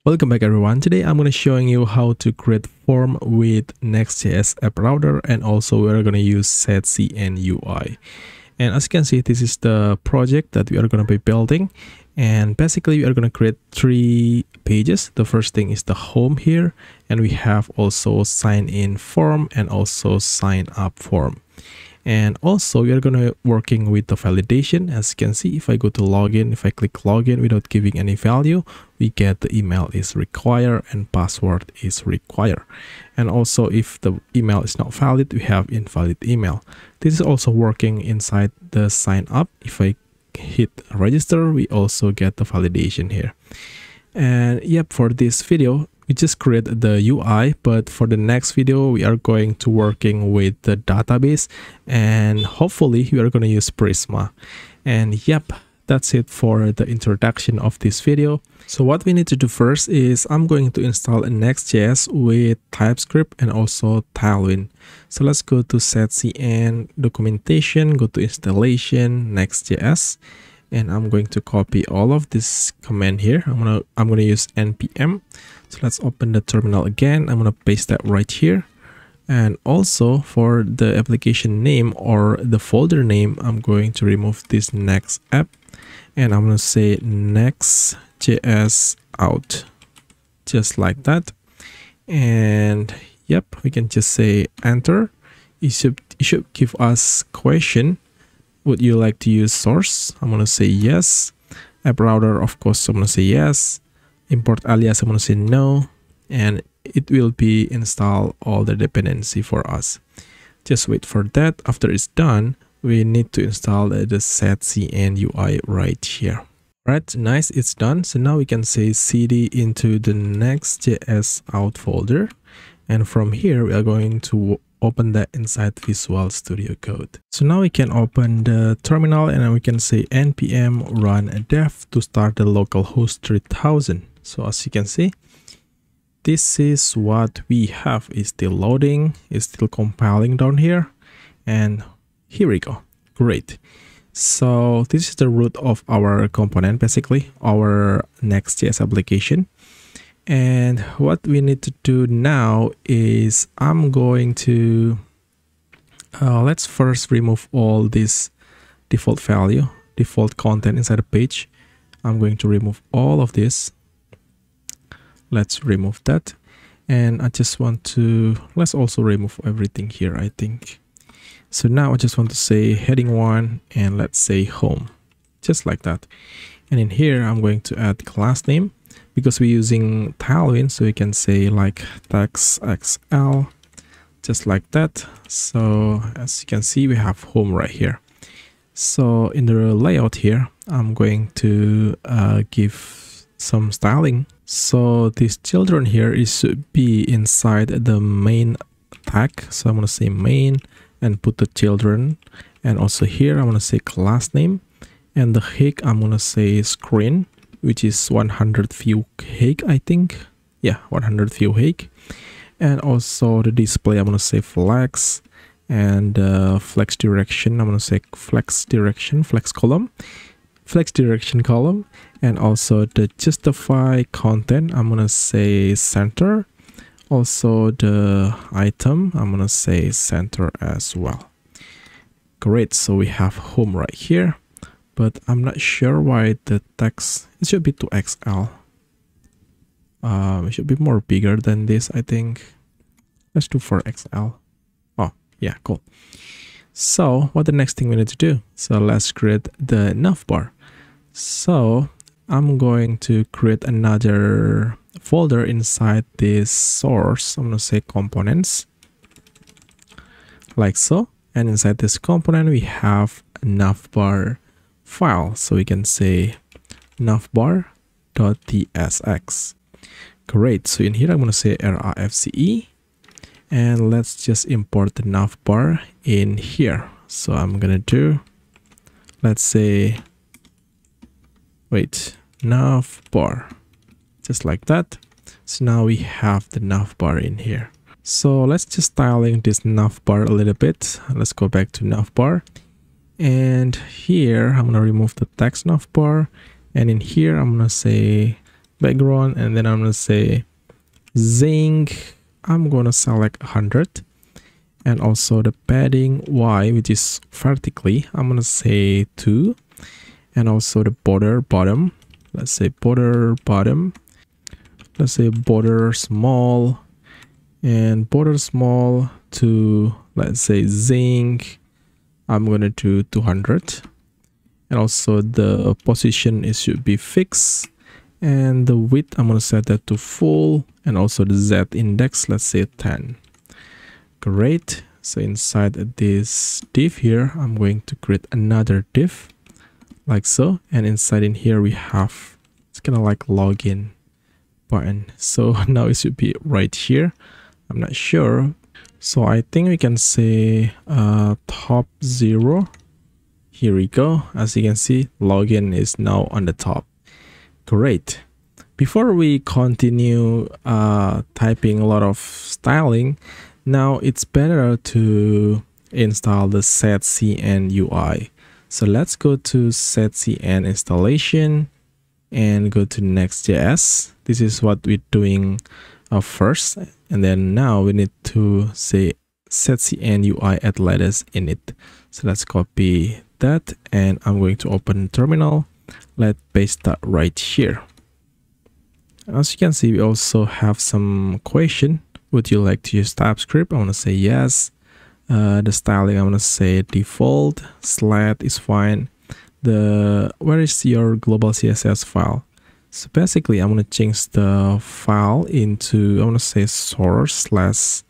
Welcome back everyone. Today I'm going to showing you how to create form with Next.js app router, and also we're going to use Shadcn UI. And as you can see, this is the project that we are going to be building, and basically we are going to create 3 pages. The first thing is the home here, and we have also sign in form and also sign up form. And also we are going to working with the validation. As you can see, if I go to login, if I click login without giving any value, we get the email is required and password is required. And also if the email is not valid, we have invalid email. This is also working inside the sign up. If I hit register, we also get the validation here. And yep, for this video we just create the UI, but for the next video we are going to working with the database, and hopefully we are going to use Prisma. And yep, that's it for the introduction of this video. So what we need to do first is I'm going to install a Next.js with TypeScript and also Tailwind. So let's go to Shadcn documentation, go to installation, Next.js, and I'm going to copy all of this command here. I'm gonna use npm. So let's open the terminal again. I'm gonna paste that right here. And also for the application name or the folder name, I'm going to remove this next app, and I'm gonna say Next.js out, just like that. And yep, we can just say enter. It should give us question. Would you like to use source? I'm gonna say yes. App router, of course, I'm gonna say yes. Import alias, I'm gonna say no, and it will be install all the dependency for us. Just wait for that. After it's done, we need to install the Shadcn UI right here. Right, nice, it's done. So now we can say cd into the Next.js out folder, and from here we are going to open that inside Visual Studio Code. So now we can open the terminal, and then we can say npm run dev to start the localhost 3000. So as you can see, this is what we have. Is still loading, is still compiling down here, and here we go. Great. So this is the root of our component, basically our Next.js application. And what we need to do now is I'm going to let's first remove all this default value, default content inside the page. I'm going to remove all of this. Let's remove that. And I just want to, let's also remove everything here, I think. So now I just want to say heading 1, and let's say home, just like that. And in here I'm going to add class name, because we're using Tailwind, so we can say like text xl, just like that. So as you can see, we have home right here. So in the layout here, I'm going to give some styling. So this children here should be inside the main tag. So I'm going to say main and put the children. And also here I'm going to say class name, and the height I'm going to say screen, which is 100 view height, I think. Yeah, 100 view height. And also the display I'm going to say flex, and flex direction I'm going to say flex direction, flex direction column. And also the justify content I'm going to say center. Also the item I'm going to say center as well. Great, so we have home right here, but I'm not sure why the text, it should be 2XL. It should be more bigger than this, I think. Let's do 4XL. Oh yeah, cool. So what the next thing we need to do? So let's create the navbar. So I'm going to create another folder inside this source. I'm going to say components, like so. And inside this component we have a navbar file. So we can say navbar.tsx. Great. So in here I'm going to say rafce, and let's just import the navbar in here. So I'm going to do, let's say, navbar, just like that. So now we have the navbar in here. So let's just styling this navbar a little bit. Let's go back to navbar, and here I'm gonna remove the text navbar, and in here I'm gonna say background, and then I'm gonna say zing. I'm gonna select 100, and also the padding Y, which is vertically, I'm gonna say 2, and also the border bottom, let's say border bottom, let's say border small, and border small to, let's say zing, I'm gonna do 200, and also the position it should be fixed, and the width I'm gonna set that to full, and also the Z index, let's say 10. Great. So inside this div here, I'm going to create another div like so, and inside in here we have, it's kind of like login button. So now it should be right here. I'm not sure. So I think we can say top 0. Here we go. As you can see, login is now on the top. Great. Before we continue typing a lot of styling, now it's better to install the Shadcn UI. So let's go to Shadcn installation and go to Next.js. This is what we're doing first, and then now we need to say Shadcn UI add latest init. So let's copy that, and I'm going to open terminal. Let's paste that right here. As you can see, we also have some question. Would you like to use TypeScript? I want to say yes. The styling, I'm going to say default. Slat is fine. Where is your global CSS file? So basically, I'm going to change the file into, I want to say source slash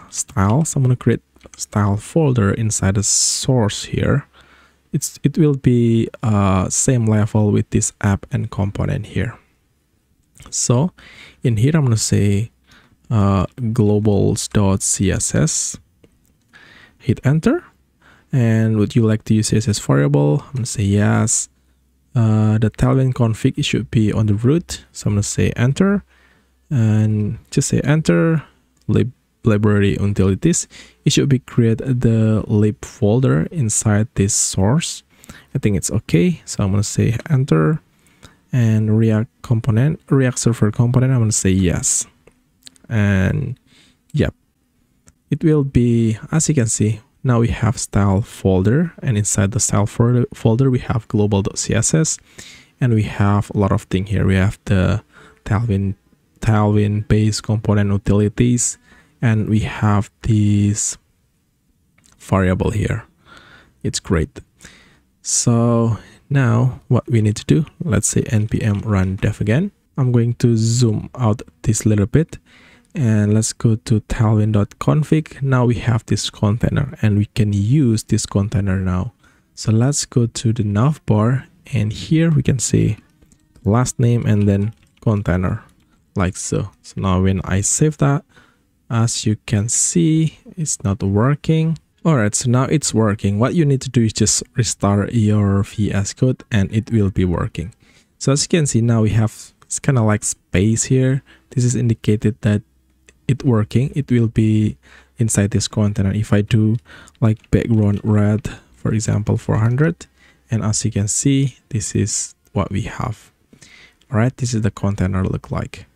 style. So I'm going to create style folder inside the source here. It will be same level with this app and component here. So in here, I'm going to say globals.css, hit enter. And would you like to use CSS variable? I'm going to say yes. The Tailwind config, it should be on the root. So I'm going to say enter, and just say enter. Library utilities, it should be create the lib folder inside this source. I think it's okay. So I'm going to say enter. And React server component, I'm going to say yes. And yep, it will be, as you can see, now we have style folder, and inside the style folder we have global.css, and we have a lot of things here. We have the Tailwind base component utilities, and we have this variable here. It's great. So now what we need to do, let's say npm run dev again. I'm going to zoom out this little bit, and let's go to tailwind.config. Now we have this container, and we can use this container now. So let's go to the navbar, and here we can say last name and then container like so. So now when I save that, as you can see, it's not working. Alright, so now it's working. What you need to do is just restart your VS Code and it will be working. So as you can see, now we have, it's kind of like space here. This is indicated that it's working. It will be inside this container. If I do like background red, for example, 400, and as you can see, this is what we have. Alright, this is the container look like.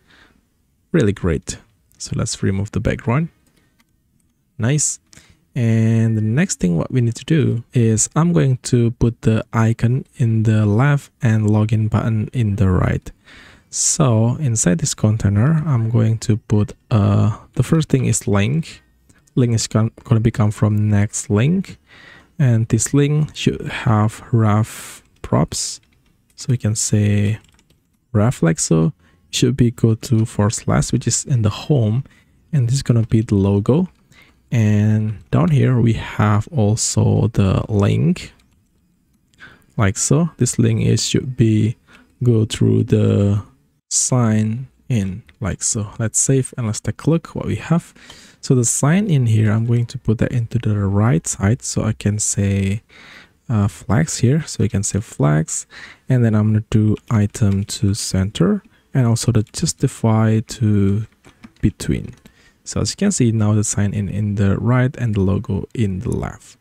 Really great. So let's remove the background. Nice. And the next thing what we need to do is I'm going to put the icon in the left and login button in the right. So inside this container, I'm going to put the first thing is link. Link is going to become from next link, and this link should have ref props. So we can say ref like so. Should be go to / which is in the home, and this is gonna be the logo. And down here we have also the link like so. This link is should be go through the sign in like so. Let's save and let's take a look what we have. So the sign in here, I'm going to put that into the right side, so I can say flags here. So you can say flags, and then I'm going to do item to center, and also the justify to between. So as you can see, now the sign in the right and the logo in the left.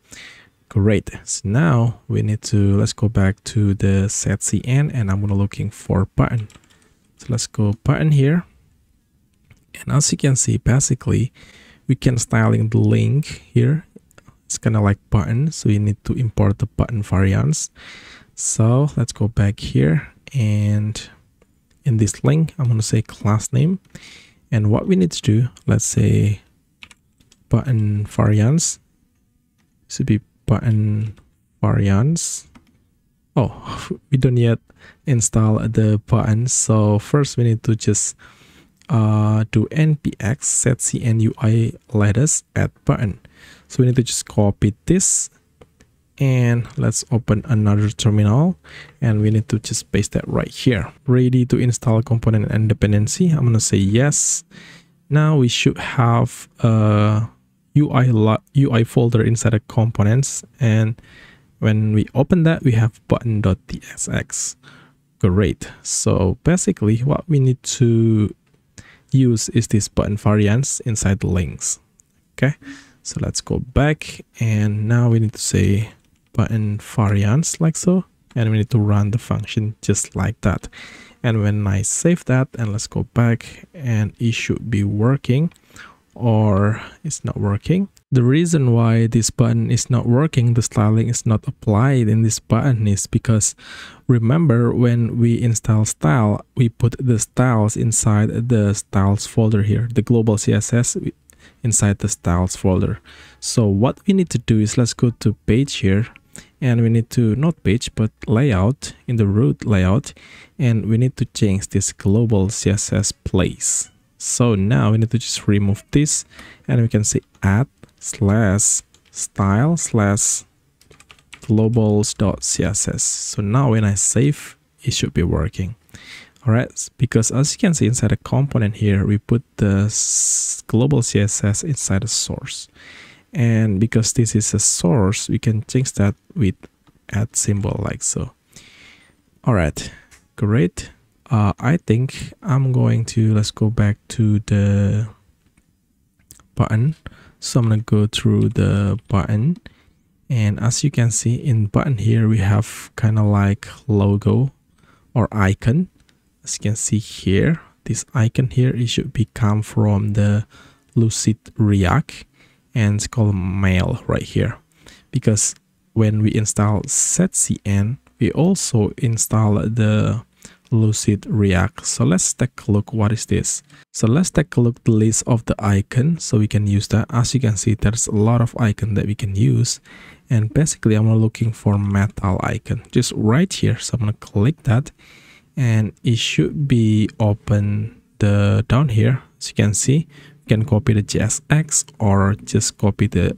Great. So now we need to, let's go back to the Shadcn, and I'm gonna looking for button. So let's go button here. And as you can see, basically we can styling the link here. It's kind of like button, so you need to import the button variants. So let's go back here, and in this link I'm going to say class name, and what we need to do, let's say button variants, should be button variants. Oh, we don't yet install the button, so first we need to just do npx Shadcn UI latest add button. So we need to just copy this, and let's open another terminal, and we need to just paste that right here. Ready to install component and dependency. I'm gonna say yes. Now we should have a UI folder inside the components, and when we open that, we have button.tsx. Great. So basically what we need to use is this button variants inside the links. Okay, so let's go back, and now we need to say button variants like so, and we need to run the function just like that. And when I save that, and let's go back, and it should be working, or it's not working. The reason why this button is not working, the styling is not applied in this button, is because remember when we install style, we put the styles inside the styles folder here, the global CSS inside the styles folder. So what we need to do is, let's go to page here, and we need to, not page but layout, in the root layout, and we need to change this global CSS place. So now we need to just remove this, and we can say add /style/ globals.css. So now when I save, it should be working. All right, because as you can see inside the component here, we put the global CSS inside the source, and because this is a source, we can change that with add symbol like so. All right, great. I think I'm going to, let's go back to the button. So I'm gonna go through the button, and as you can see in button here, we have kind of like logo or icon. As you can see here, this icon here, it should be come from the Lucid React, and it's called mail right here, because when we install Shadcn, we also install the Lucid React. So let's take a look, what is this? So let's take a look the list of the icon, so we can use that. As you can see, there's a lot of icon that we can use, and basically I'm looking for metal icon just right here. So I'm gonna click that, and it should be open the down here. As you can see, you can copy the JSX or just copy the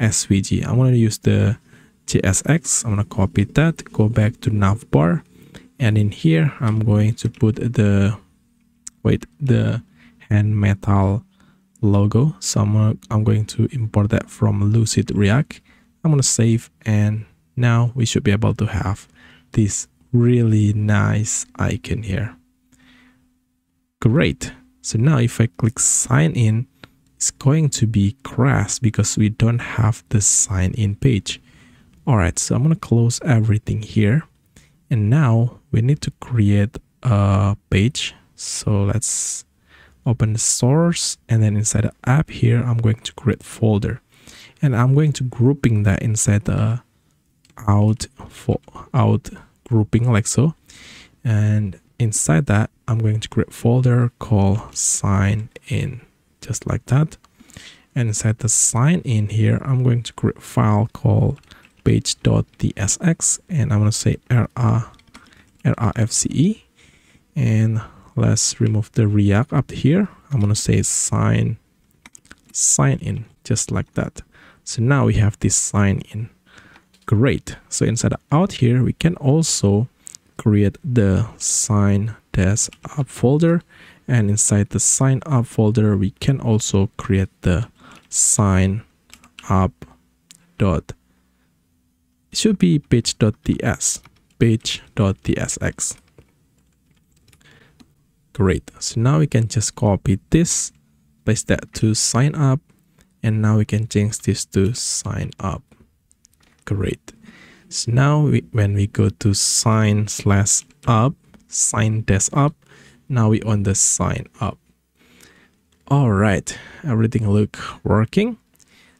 SVG. I'm gonna use the JSX. I'm gonna copy that, go back to navbar, and in here I'm going to put the hand metal logo. So I'm going to import that from Lucid React. I'm gonna save, and now we should be able to have this really nice icon here. Great. So now if I click sign in, it's going to be crash because we don't have the sign in page. All right, so I'm gonna close everything here, and now we need to create a page. So let's open the source, and then inside the app here, I'm going to create folder, and I'm going to grouping that inside the out grouping like so. And inside that, I'm going to create folder called sign in, just like that. And inside the sign in here, I'm going to create a file called page.tsx, and I'm going to say rfce, and let's remove the React up here. I'm going to say sign in, just like that. So now we have this sign in. Great. So inside the out here, we can also create the sign-up folder, and inside the sign up folder, we can also create the sign up dot, it should be page.tsx. Great. So now we can just copy this, paste that to sign up, and now we can change this to sign up. Great. So now when we go to sign/up, sign-up, now we on the sign up. All right, everything look working.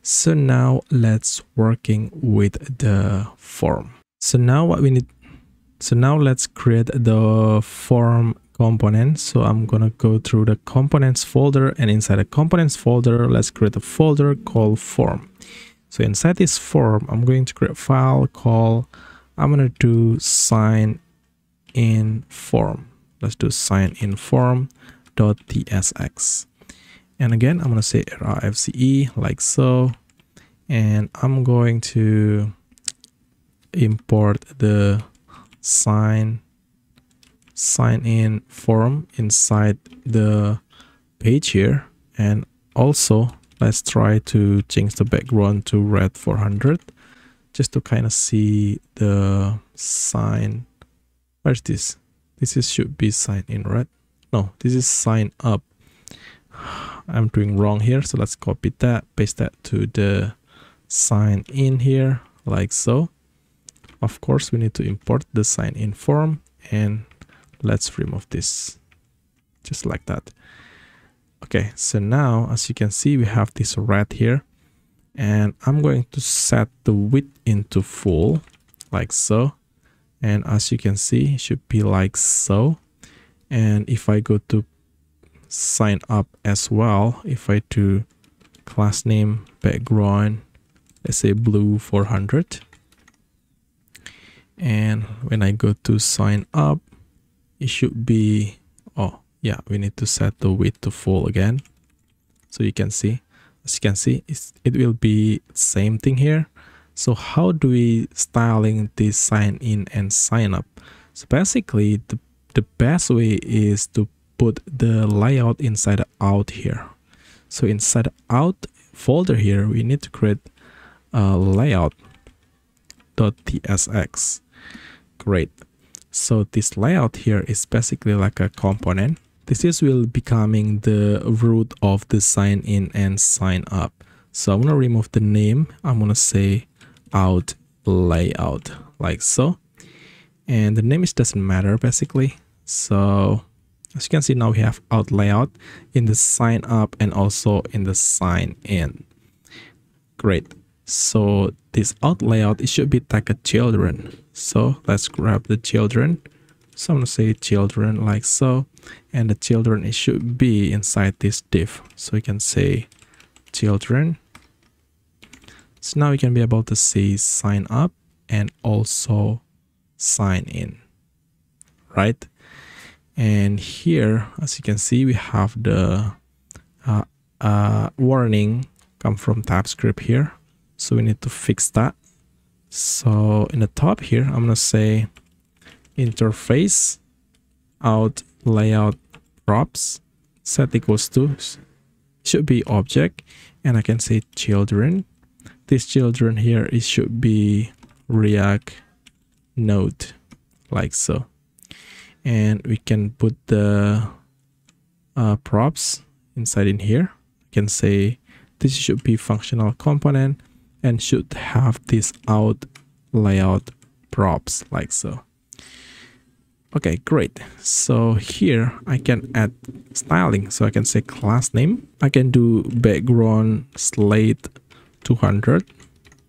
So now let's working with the form. So now let's create the form component. So I'm gonna go through the components folder, and inside the components folder, let's create a folder called form. So inside this form, I'm going to create a file called, I'm gonna do sign in form. Let's do sign in form.tsx. And again, I'm gonna say rfce like so. And I'm going to import the sign in form inside the page here. And also let's try to change the background to red 400 just to kind of see the sign. Where's this? Should be sign in, right? No, this is sign up. I'm doing wrong here. So let's copy that, paste that to the sign in here like so. Of course, we need to import the sign in form, and let's remove this just like that. Okay, so now as you can see, we have this red here, and I'm going to set the width into full like so. And as you can see, it should be like so. And if I go to sign up as well, if I do class name background, let's say blue 400, and when I go to sign up, it should be, oh yeah, we need to set the width to full again. So you can see, as you can see, it will be same thing here. So how do we styling this sign in and sign up? So basically the best way is to put the layout inside the out here. So inside the out folder here, we need to create a layout.tsx. Great. So this layout here is basically like a component. This will becoming the root of the sign in and sign up. So I'm gonna remove the name. I'm gonna say out layout like so, and the name doesn't matter basically. So as you can see, now we have out layout in the sign up and also in the sign in. Great. So this out layout, it should be like a children. So let's grab the children. So I'm gonna say children like so, and the children, it should be inside this div. So you can say children. So now we can be able to see sign up and also sign in, right? And here, as you can see, we have the warning come from TypeScript here. So we need to fix that. So in the top here, I'm gonna say interface out layout props set equals to, should be object, and I can say children. This children here, it should be React Node like so. And we can put the props inside in here. I can say this should be functional component and should have this out layout props like so. Okay, great. So here I can add styling. So I can say class name. I can do background slate 200.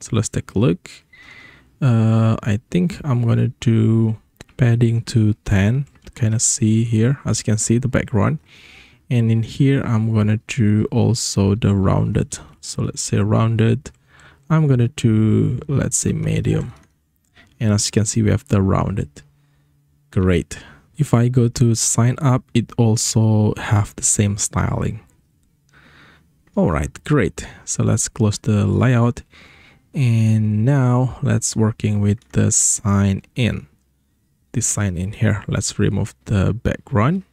So let's take a look. I think I'm gonna do padding to 10 to kind of see here. As you can see, the background. And in here, I'm gonna do also the rounded. So let's say rounded. I'm gonna do, let's say medium. And as you can see, we have the rounded. Great. If I go to sign up, it also have the same styling. All right, great. So let's close the layout. And now let's working with the sign in. This sign in here, let's remove the background.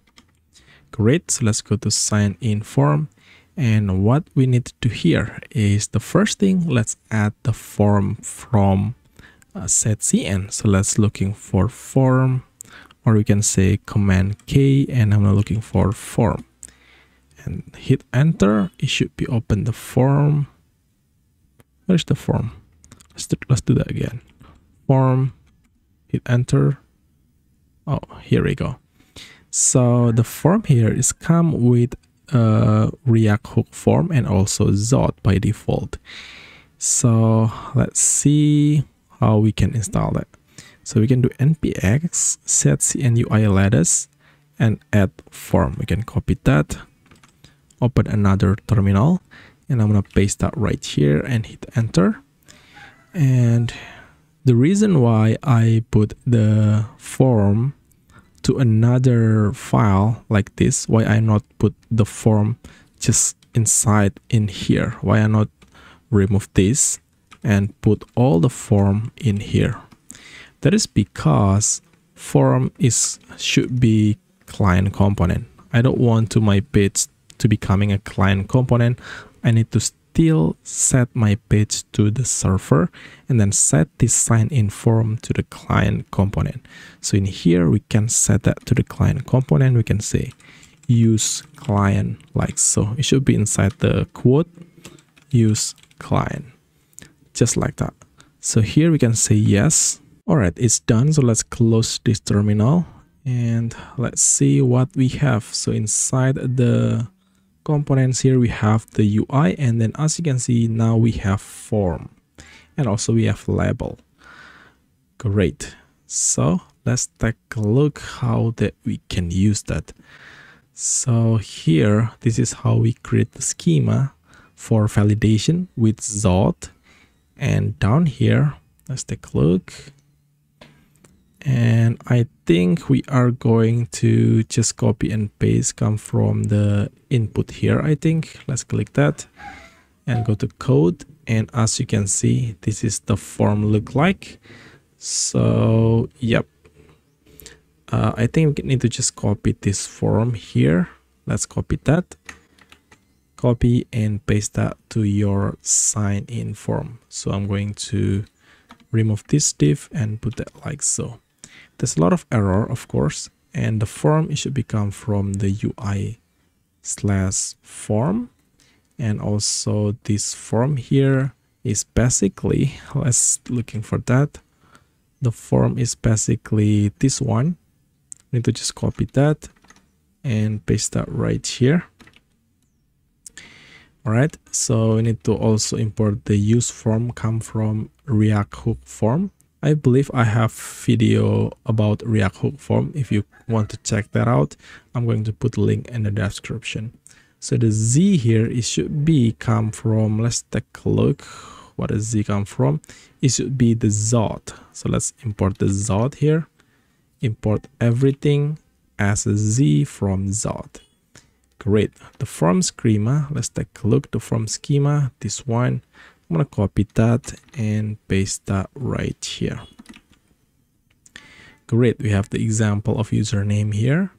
Great. So let's go to sign in form. And what we need to do here is the first thing, let's add the form from Shadcn. So let's looking for form, or we can say command K, and I'm looking for form. And hit enter. It should be open the form. Where's the form? let's do that again. Form, hit enter. Oh, here we go. So the form here is come with a React hook form and also Zod by default. So let's see how we can install that. So we can do npx Shadcn UI lattice and add form. We can copy that, open another terminal, and I'm gonna paste that right here and hit enter. And the reason why I put the form to another file like this, why I not put the form just inside in here, why I not remove this and put all the form in here, that is because form should be client component. I don't want to my page to becoming a client component. I need to still set my page to the server and then set this sign in form to the client component. So in here we can set that to the client component. We can say use client like so. It should be inside the quote use client, just like that. So here we can say yes. All right, it's done. So let's close this terminal and let's see what we have. So inside the components here we have the UI, and then as you can see now we have form and also we have label. Great. So let's take a look how that we can use that. So here this is how we create the schema for validation with Zod, and down here let's take a look. And I think we are going to just copy and paste come from the input here. I think let's click that and go to code, and as you can see this is the form look like. So yep, I think we need to just copy this form here. Let's copy that, copy and paste that to your sign in form. So I'm going to remove this div and put that like so. There's a lot of error, of course, and the form it should become from the UI/form, and also this form here is basically, let's looking for that. The form is basically this one. We need to just copy that and paste that right here. All right, so we need to also import the use form come from React hook form. I believe I have video about React hook form. If you want to check that out, I'm going to put a link in the description. So the Z here, it should be come from, let's take a look. What does Z come from? It should be the Zod. So let's import the Zod here. Import everything as a Z from Zod. Great. The form schema, let's take a look. The form schema, this one. I'm gonna copy that and paste that right here. Great, we have the example of username here.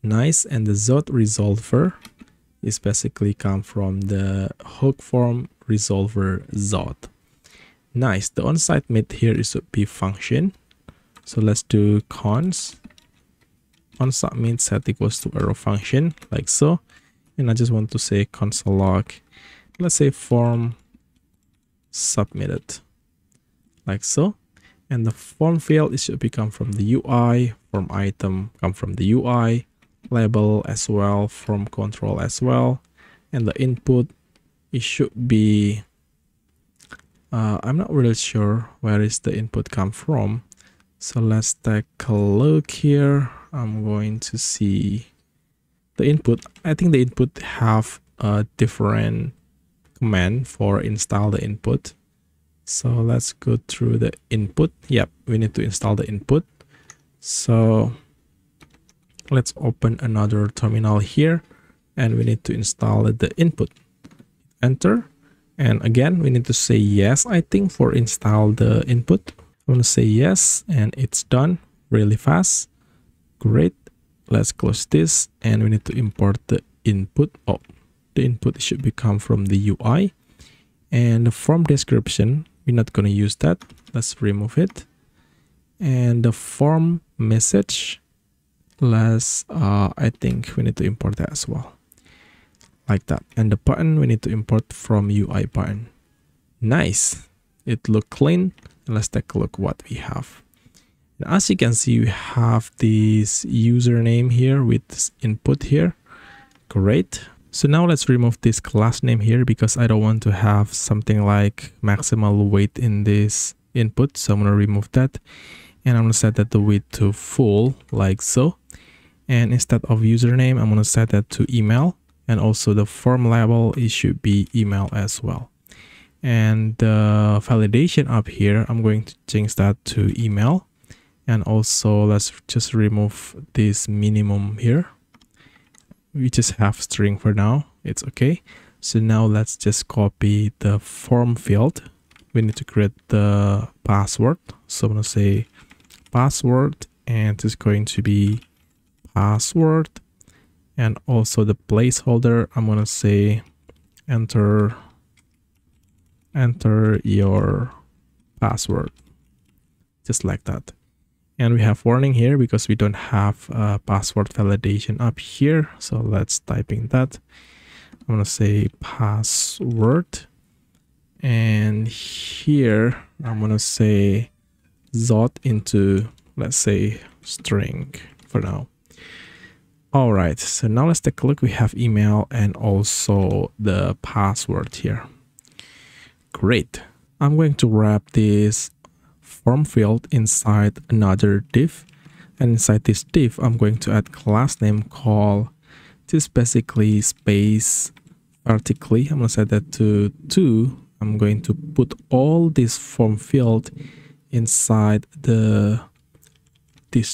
Nice, and the Zod resolver is basically come from the hook form resolver Zod. Nice, the on-site method here is should be function. So let's do cons on-site means set equals to arrow function like so, and I just want to say console log. Let's say form submitted like so, and the form field it should become from the UI, form item come from the UI, label as well, form control as well, and the input it should be I'm not really sure where is the input come from. So let's take a look here. I'm going to see the input. I think the input have a different command for install the input. So let's go through the input. Yep, we need to install the input. So let's open another terminal here, and we need to install the input. Enter, and again we need to say yes, I think, for install the input. I'm gonna say yes, and it's done really fast. Great. Let's close this, and we need to import the input. Oh, the input should become from the UI, and the form description we're not going to use that. Let's remove it. And the form message, let's I think we need to import that as well, like that. And the button we need to import from UI button. Nice. it look clean. Let's take a look what we have. As you can see, we have this username here with this input here. Great. So now let's remove this class name here because I don't want to have something like maximal weight in this input. So I'm going to remove that, and I'm going to set that the width to full like so. And instead of username, I'm going to set that to email, and also the form label, it should be email as well. And the validation up here, I'm going to change that to email. And also let's just remove this minimum here. We just have string for now. It's okay. So now let's just copy the form field. We need to create the password. So I'm going to say password, and it's going to be password. And also the placeholder, I'm going to say enter your password, just like that. And we have warning here because we don't have password validation up here. So let's type in that. I'm going to say password. And here I'm going to say zot into, let's say, string for now. All right. So now let's take a look. We have email and also the password here. Great. I'm going to wrap this form field inside another div, and inside this div I'm going to add class name called just basically space vertically. I'm going to set that to 2. I'm going to put all this form field inside this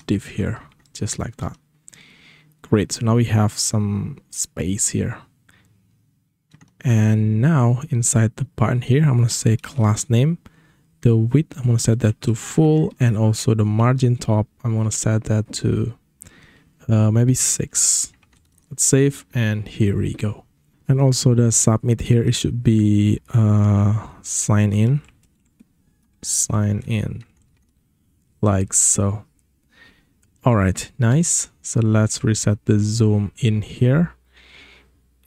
div here, just like that. Great. So now we have some space here. And now inside the button here, I'm going to say class name. The width, I'm going to set that to full, and also the margin top, I'm going to set that to maybe 6. Let's save, and here we go. And also the submit here, it should be sign in, like so. All right, nice. So let's reset the zoom in here.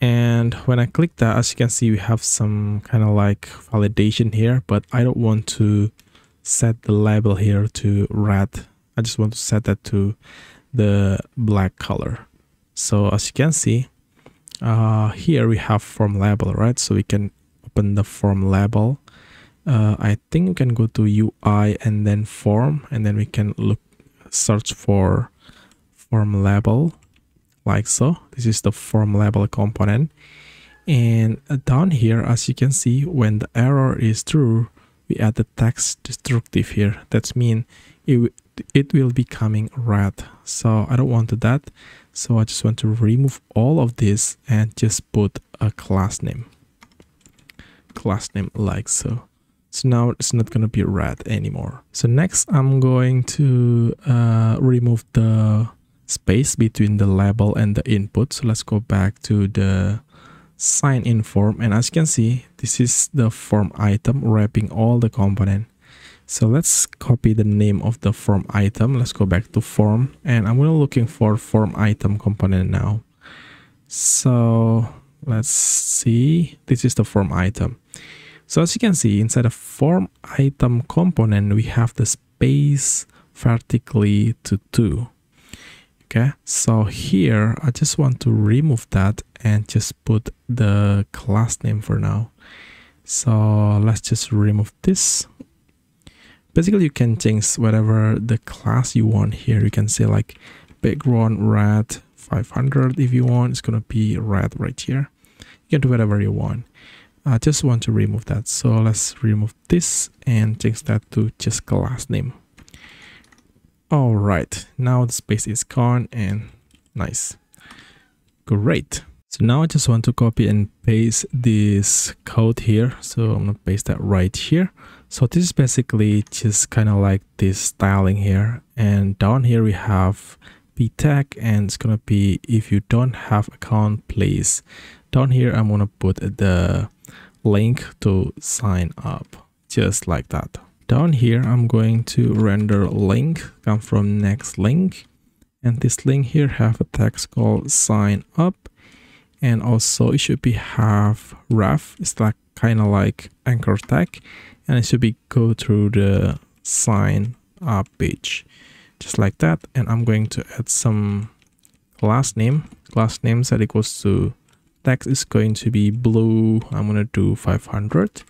And when I click that, as you can see, we have some kind of like validation here, but I don't want to set the label here to red. I just want to set that to the black color. So as you can see, here we have form label, right? So we can open the form label. I think we can go to UI and then form, and then we can search for form label. Like so. This is the form label component, and down here, as you can see, when the error is true, we add the text destructive here. That means it will be coming red. So I don't want that. So I just want to remove all of this and just put a class name like so. So now it's not going to be red anymore. So next I'm going to remove the space between the label and the input. So let's go back to the sign in form, and as you can see, this is the form item wrapping all the component. So let's copy the name of the form item. Let's go back to form, and I'm looking for form item component now. So let's see, this is the form item. So as you can see, inside the form item component, we have the space vertically to 2. Okay, so here I just want to remove that and just put the class name for now. So let's just remove this. Basically, you can change whatever the class you want here. You can say like background red 500 if you want. It's gonna be red right here. You can do whatever you want. I just want to remove that. So let's remove this and change that to just class name. All right, now the space is gone, and nice. Great. So now I just want to copy and paste this code here. So I'm gonna paste that right here. So this is basically just kind of like this styling here. And down here we have p tag, and it's gonna be if you don't have account, please. Down here I'm gonna put the link to sign up, just like that. Down here, I'm going to render link, come from next link, and this link here have a text called sign up, and also it should be have ref. It's like kind of like anchor tag, and it should be go through the sign up page just like that. And I'm going to add some class name set equals to text is going to be blue. I'm going to do 500.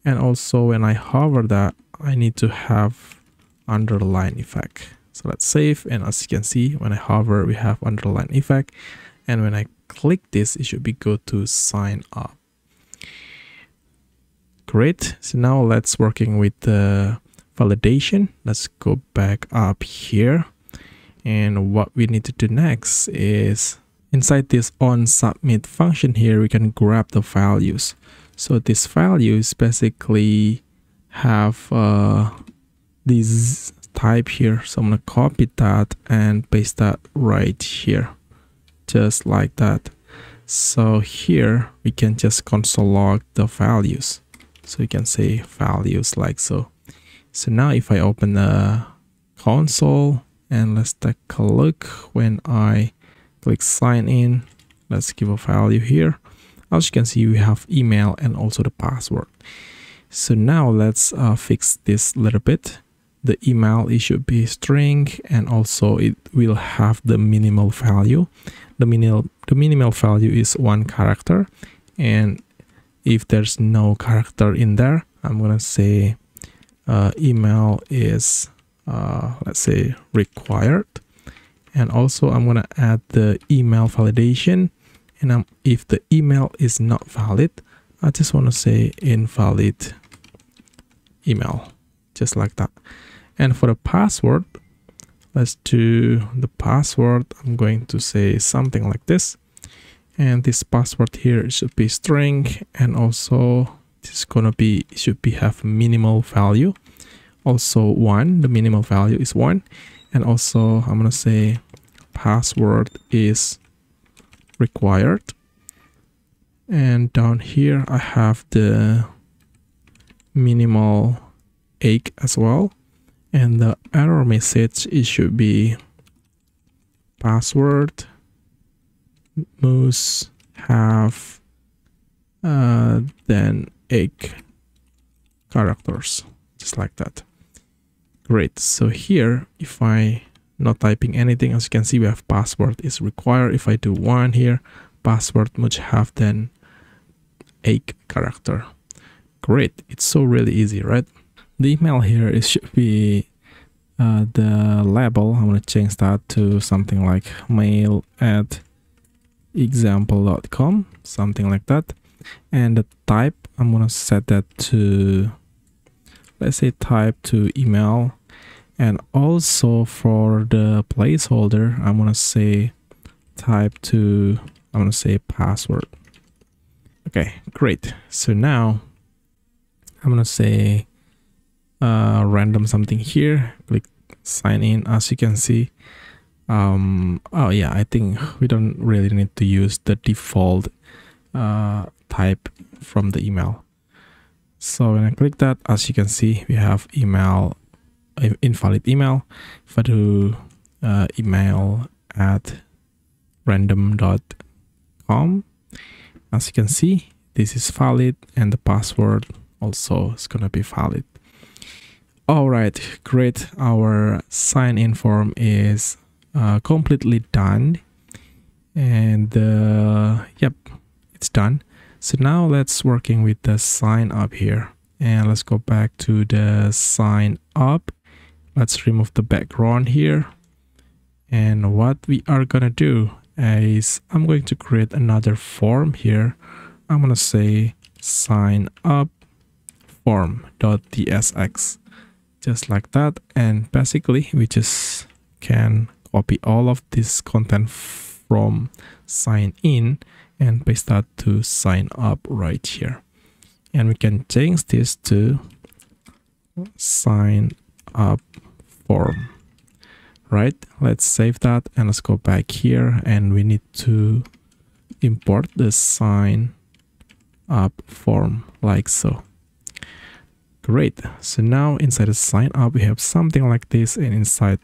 And also when I hover that, I need to have underline effect. So let's save, and as you can see, when I hover we have underline effect, and when I click this it should be go to sign up. Great. So now let's working with the validation. Let's go back up here, and what we need to do next is inside this on submit function here we can grab the values. So this values basically have this type here, so I'm gonna copy that and paste that right here just like that. So here we can just console log the values, so you can say values like so. So now if I open the console and let's take a look, when I click sign in, let's give a value here. As you can see we have email and also the password. So now let's fix this a little bit. The email, it should be string, and also it will have the minimal value. The minimal value is 1 character, and if there's no character in there, I'm gonna say email is let's say required. And also I'm gonna add the email validation, and if the email is not valid, I just want to say invalid email just like that. And for the password, let's do the password. I'm going to say something like this, and this password here should be string, and also it's gonna be, it should be have minimal value, also 1. The minimal value is 1, and also I'm gonna say password is required. And down here I have the minimal 8 as well, and the error message, it should be password must have then 8 characters just like that. Great. So here if I not typing anything, as you can see we have password is required. If I do 1 here, password must have then 8 character. Great. It's so really easy, right? The email here, it should be the label. I'm going to change that to something like mail@example.com, something like that. And the type, I'm going to set that to, let's say type to email. And also for the placeholder, I'm going to say type to, I'm going to say password. Okay, great. So now I'm going to say random something here, click sign in. As you can see, oh yeah, I think we don't really need to use the default type from the email. So when I click that, as you can see, we have email, invalid email. If I do email at random.com, as you can see, this is valid, and the password also is gonna be valid. All right, great. Our sign in form is completely done, and yep, it's done. So now let's working with the sign up here, and let's go back to the sign up. Let's remove the background here, and what we are gonna do is I'm going to create another form here. I'm gonna say sign up form.tsx, just like that. And basically we just can copy all of this content from sign in and paste that to sign up right here. And we can change this to sign up form. Right, let's save that, and let's go back here, and we need to import the sign up form like so. Great. So now inside the sign up we have something like this, and inside,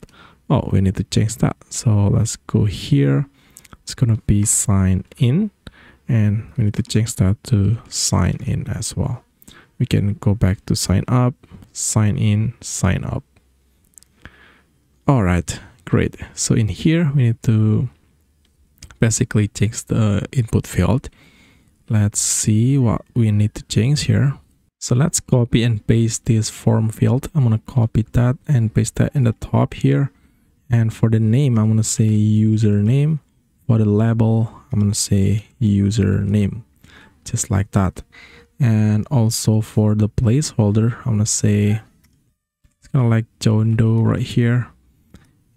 oh, we need to change that. So let's go here. It's gonna be sign in, and we need to change that to sign in as well. We can go back to sign up, sign in, sign up. All right, great. So in here, we need to basically change the input field. Let's see what we need to change here. So let's copy and paste this form field. I'm going to copy that and paste that in the top here. And for the name, I'm going to say username. For the label, I'm going to say username, just like that. And also for the placeholder, I'm going to say, it's kind of like John Doe right here.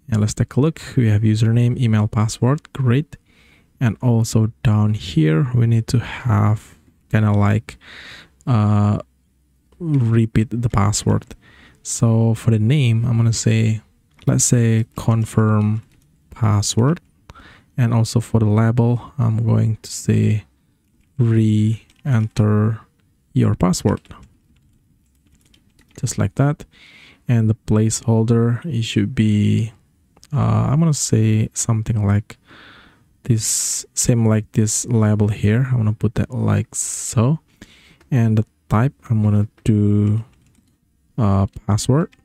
And let's take a look. We have username, email, password. Great. And also down here, we need to have kind of like repeat the password. So for the name, I'm going to say, let's say confirm password. And also for the label, I'm going to say re-enter your password, just like that. And the placeholder, it should be I'm gonna say something like this, same like this label here. I'm gonna put that like so. And the type, I'm gonna do password,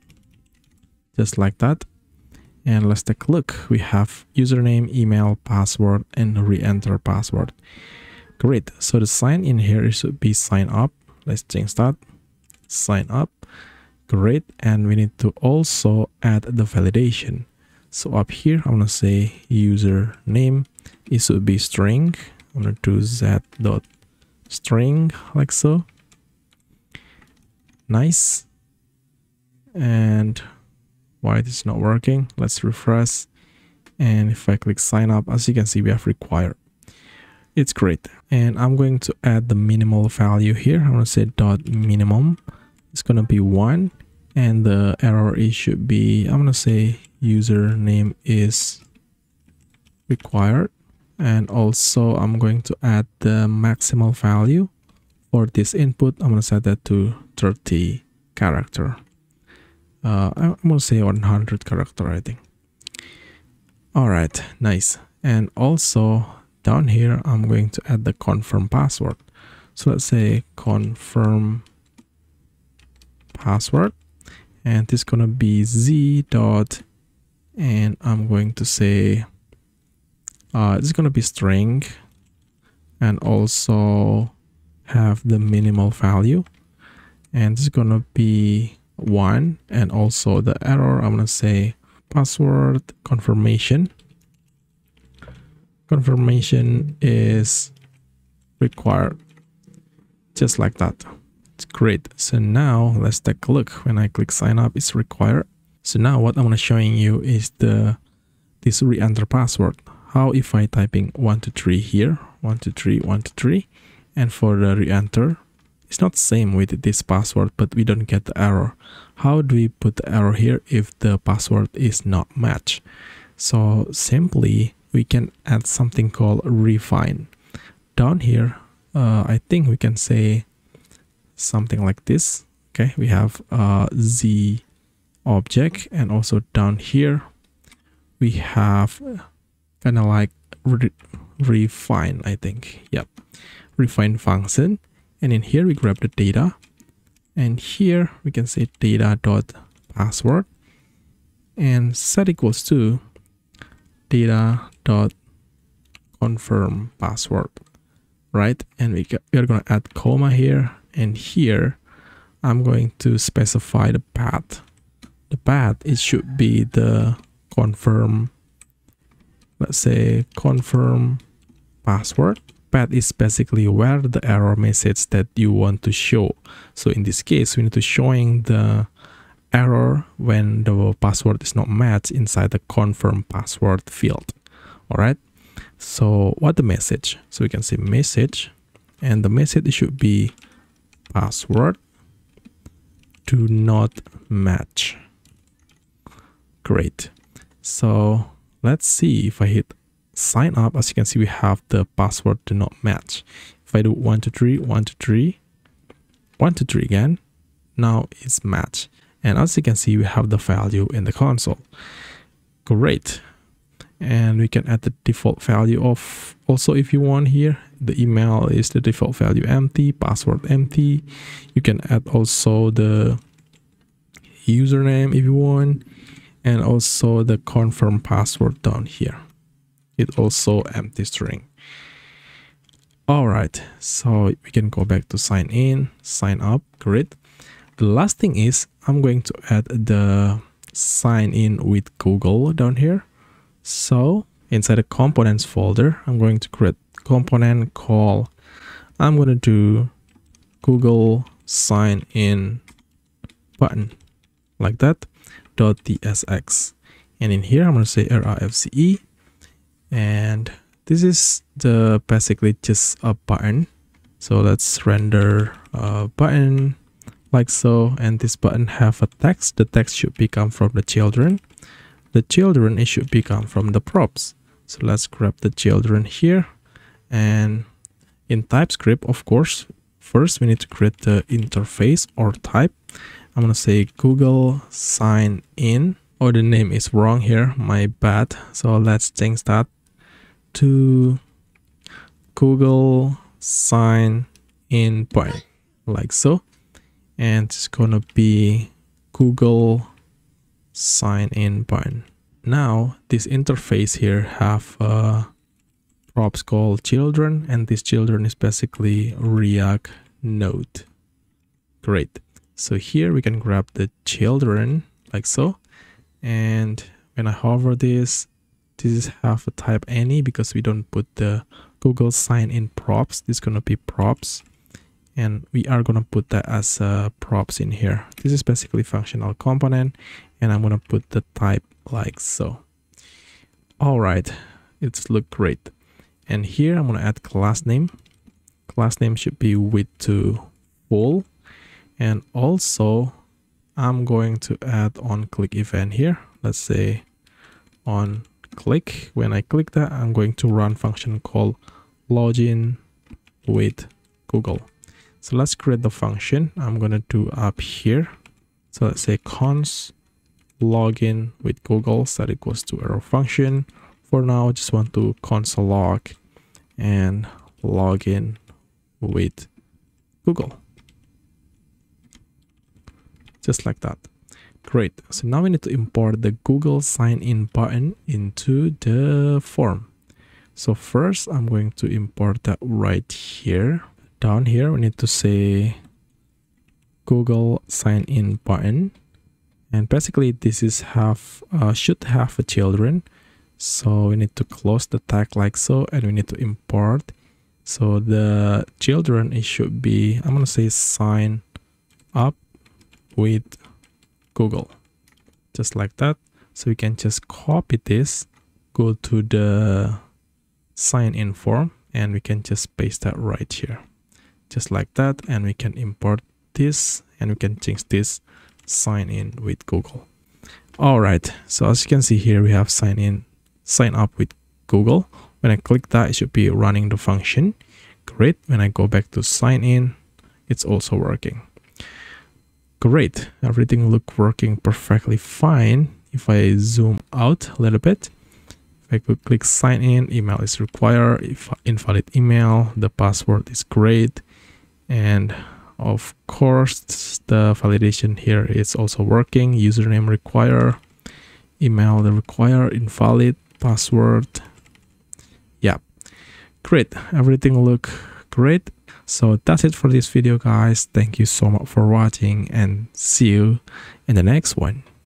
just like that. And let's take a look. We have username, email, password, and re-enter password. Great. So the sign in here should be sign up. Let's change that. Sign up. Great. And we need to also add the validation. So up here, I'm going to say username. It should be string. I'm going to do z.string like so. Nice. And why it is not working? Let's refresh. And if I click sign up, as you can see, we have required. It's great. And I'm going to add the minimal value here. I'm going to say dot minimum. It's going to be 1. And the error it should be, I'm going to say username is required. And also I'm going to add the maximal value for this input. I'm going to set that to 30 character. I'm going to say 100 character, I think. All right, nice. And also down here, I'm going to add the confirm password. So let's say confirm password, and this is going to be z dot, and I'm going to say this is going to be string, and also have the minimal value, and this is going to be 1. And also the error, I'm going to say password confirmation is required, just like that. It's great. So now let's take a look. When I click sign up, it's required. So now what I'm going to showing you is this re-enter password. How if I typing 123 here, 123 123, and for the re-enter, it's not same with this password, but we don't get the error. How do we put the error here if the password is not matched? So simply we can add something called refine. Down here, I think we can say something like this. Okay, we have z object, and also down here we have kind of like refine, I think. Yep, refine function. And in here we grab the data, and here we can say data dot password and set equals to data dot confirm password, right? And we are going to add comma here, and here I'm going to specify the path. The path, it should be the confirm, let's say confirm password. Path is basically where the error message that you want to show. So in this case, we need to showing the error when the password is not matched inside the confirm password field. All right. So what the message? So we can say message, and the message should be password do not match. Great. So let's see if I hit sign up. As you can see, we have the password do not match. If I do 123 123 123 again, now it's matched. And as you can see, we have the value in the console. Great. and we can add the default value of also if you want here. The email is the default value empty, password empty. You can add also the username if you want, and also the confirm password down here. It also empty string. All right, so we can go back to sign in, sign up. Great. The last thing is I'm going to add the sign in with Google down here. So inside the components folder, I'm going to create component call. I'm going to do Google sign in button like that .tsx, and in here I'm going to say rifce, and this is the basically just a button. So let's render a button like so, and this button have a text. The text should be come from the children. The children, it should be come from the props. So let's grab the children here, and in TypeScript, of course, first we need to create the interface or type. I'm gonna say Google sign in. Oh, the name is wrong here, my bad. So let's change that to Google sign in button like so, and it's gonna be Google sign in button. Now this interface here have props called children, and this children is basically React node. Great. So here we can grab the children like so, and when I hover this is have a type any because we don't put the Google sign in props. This is gonna be props, and we are gonna put that as props in here. This is basically functional component, and I'm gonna put the type like so. All right, it's look great. And here I'm gonna add class name. Class name should be width to full, and also I'm going to add on click event here. Let's say on click. When I click that, I'm going to run function called login with Google. So let's create the function. I'm gonna do up here. So let's say const login with Google set equals to arrow function. For now, I just want to console log and login with Google. Just like that. Great. So now we need to import the Google sign in button into the form. So first I'm going to import that right here. Down here we need to say Google sign in button, and basically this is should have a children. So we need to close the tag like so, and we need to import. So the children, it should be, I'm gonna say sign up with Google, just like that. So we can just copy this, go to the sign in form, and we can just paste that right here, just like that. And we can import this, and we can change this sign in with Google. All right, so as you can see here, we have sign up with Google. When I click that, it should be running the function. Great. When I go back to sign in, it's also working. Great. Everything look working perfectly fine. If I zoom out a little bit, if I could click sign in, email is required. If invalid email, the password is great. And of course, the validation here is also working. Username require, email require, invalid, password. Yeah, great. Everything look great. So that's it for this video, guys. Thank you so much for watching, and see you in the next one.